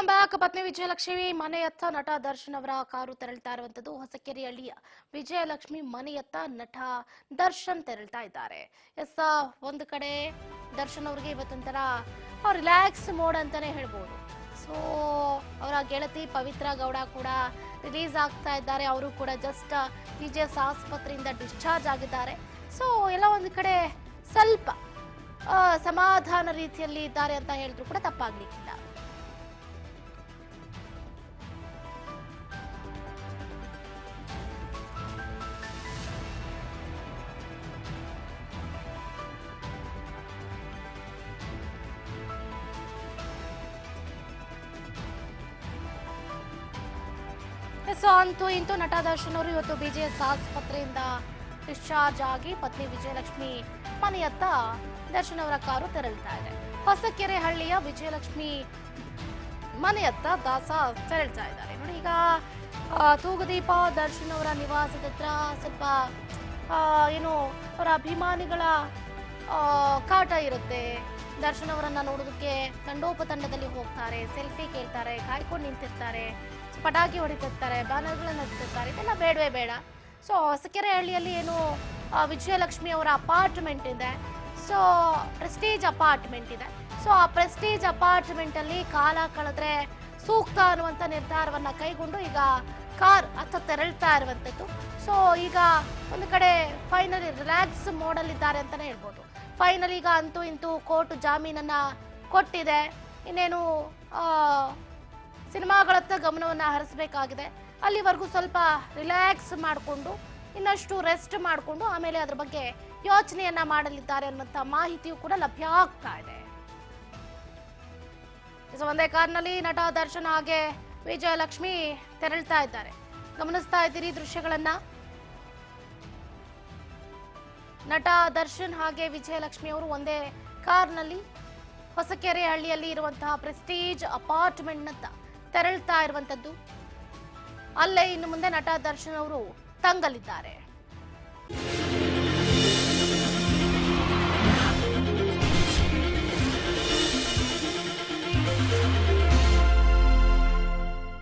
Welcome back. ಪತ್ನಿ ವಿಜಯಲಕ್ಷ್ಮಿ ಮನೆಯತ್ತ ನಟ ದರ್ಶನ್ ಅವರ ಕಾರು ತೆರಳ್ತಾ ಇರುವಂತದ್ದು. ಹೊಸಕೆರೆಹಳ್ಳಿಯ ವಿಜಯಲಕ್ಷ್ಮಿ ಮನೆಯತ್ತ ನಟ ದರ್ಶನ್ ತೆರಳ್ತಾ ಇದ್ದಾರೆ. ಎಸ್, ಒಂದು ಕಡೆ ದರ್ಶನ್ ಅವರಿಗೆ ಇವತ್ತೊಂಥರ ರಿಲ್ಯಾಕ್ಸ್ ಮೋಡ್ ಅಂತಾನೆ ಹೇಳ್ಬೋದು. ಸೊ ಅವರ ಗೆಳತಿ ಪವಿತ್ರ ಗೌಡ ಕೂಡ ರಿಲೀಸ್ ಆಗ್ತಾ ಇದ್ದಾರೆ. ಅವರು ಕೂಡ ಜಸ್ಟ್ ಪಿಜಿಎಸ್ ಆಸ್ಪತ್ರೆಯಿಂದ ಡಿಸ್ಚಾರ್ಜ್ ಆಗಿದ್ದಾರೆ. ಸೊ ಎಲ್ಲ ಒಂದು ಕಡೆ ಸ್ವಲ್ಪ ಸಮಾಧಾನ ರೀತಿಯಲ್ಲಿ ಇದ್ದಾರೆ ಅಂತ ಹೇಳಿದ್ರು ಕೂಡ ತಪ್ಪಾಗ್ಲಿಕ್ಕಿಲ್ಲ. ಸೊ ಅಂತೂ ಇಂತೂ ನಟ ದರ್ಶನ್ ಅವರು ಇವತ್ತು ಬಿಜಿಎಸ್ ಆಸ್ಪತ್ರೆಯಿಂದ ಡಿಸ್ಚಾರ್ಜ್ ಆಗಿ ಪತ್ನಿ ವಿಜಯಲಕ್ಷ್ಮಿ ಮನೆಯತ್ತ ದರ್ಶನ್ ಅವರ ಕಾರು ತೆರಳ್ತಾ ಇದೆ. ಹೊಸಕೆರೆಹಳ್ಳಿಯ ವಿಜಯಲಕ್ಷ್ಮಿ ಮನೆಯತ್ತ ದಾಸ ತೆರಳ್ತಾ ಇದ್ದಾರೆ. ನೋಡಿ, ಈಗ ತೂಗುದೀಪ ದರ್ಶನ್ ಅವರ ನಿವಾಸದ ಹತ್ರ ಸ್ವಲ್ಪ ಏನು ಅವರ ಅಭಿಮಾನಿಗಳ ಕಾಟ ಇರುತ್ತೆ. ದರ್ಶನ್ ಅವರನ್ನ ನೋಡೋದಕ್ಕೆ ತಂಡೋಪತಂಡದಲ್ಲಿ ಹೋಗ್ತಾರೆ, ಸೆಲ್ಫಿ ಕೇಳ್ತಾರೆ, ಕಾಯ್ಕೊಂಡು ನಿಂತಿರ್ತಾರೆ, ಪಟಾಕಿ ಹೊಡಿತಿರ್ತಾರೆ, ಬ್ಯಾನರ್ಗಳನ್ನ ಹಚ್ಚಿರ್ತಾರೆ. ಇದೆಲ್ಲ ಬೇಡವೇ ಬೇಡ. ಸೊ ಹೊಸಕೆರೆಹಳ್ಳಿಯಲ್ಲಿ ಏನು ವಿಜಯಲಕ್ಷ್ಮಿ ಅವರ ಅಪಾರ್ಟ್ಮೆಂಟ್ ಇದೆ. ಸೊ ಪ್ರೆಸ್ಟೀಜ್ ಅಪಾರ್ಟ್ಮೆಂಟ್ ಇದೆ. ಸೊ ಆ ಪ್ರೆಸ್ಟೀಜ್ ಅಪಾರ್ಟ್ಮೆಂಟ್ ಅಲ್ಲಿ ಕಾಲ ಕಳೆದ್ರೆ ಸೂಕ್ತ ಅನ್ನುವಂಥ ನಿರ್ಧಾರವನ್ನ ಕೈಗೊಂಡು ಈಗ ಕಾರ್ ಅತ್ತ ತೆರಳ್ತಾ ಇರುವಂಥದ್ದು. ಸೊ ಈಗ ಒಂದು ಕಡೆ ಫೈನಲಿ ರಿಲ್ಯಾಕ್ಸ್ ಮೋಡಲ್ಲಿದ್ದಾರೆ ಅಂತಾನೆ ಹೇಳ್ಬೋದು. ಫೈನಲ್ ಈಗ ಅಂತೂ ಇಂತೂ ಕೋರ್ಟ್ ಜಾಮೀನನ್ನ ಕೊಟ್ಟಿದೆ. ಇನ್ನೇನು ಸಿನಿಮಾಗಳತ್ತ ಗಮನವನ್ನು ಹರಿಸಬೇಕಾಗಿದೆ. ಅಲ್ಲಿವರೆಗೂ ಸ್ವಲ್ಪ ರಿಲ್ಯಾಕ್ಸ್ ಮಾಡಿಕೊಂಡು ಇನ್ನಷ್ಟು ರೆಸ್ಟ್ ಮಾಡಿಕೊಂಡು ಆಮೇಲೆ ಅದ್ರ ಬಗ್ಗೆ ಯೋಚನೆಯನ್ನ ಮಾಡಲಿದ್ದಾರೆ ಅನ್ನುವಂಥ ಮಾಹಿತಿಯು ಕೂಡ ಲಭ್ಯ ಆಗ್ತಾ ಇದೆ. ಒಂದೇ ಕಾರ್ನಲ್ಲಿ ನಟ ದರ್ಶನ್ ಹಾಗೆ ವಿಜಯಲಕ್ಷ್ಮಿ ತೆರಳ್ತಾ ಇದ್ದಾರೆ. ಗಮನಿಸ್ತಾ ಇದ್ದೀರಿ ದೃಶ್ಯಗಳನ್ನ. ನಟ ದರ್ಶನ್ ಹಾಗೆ ವಿಜಯಲಕ್ಷ್ಮಿ ಅವರು ಒಂದೇ ಕಾರ್ನಲ್ಲಿ ಹೊಸಕೆರೆಹಳ್ಳಿಯಲ್ಲಿ ಇರುವಂತಹ ಪ್ರೆಸ್ಟೀಜ್ ಅಪಾರ್ಟ್ಮೆಂಟ್ನತ್ತ ತೆರಳ್ತಾ ಇರುವಂತದ್ದು. ಅಲ್ಲೇ ಇನ್ನು ಮುಂದೆ ನಟ ದರ್ಶನ್ ಅವರು ತಂಗಲಿದ್ದಾರೆ.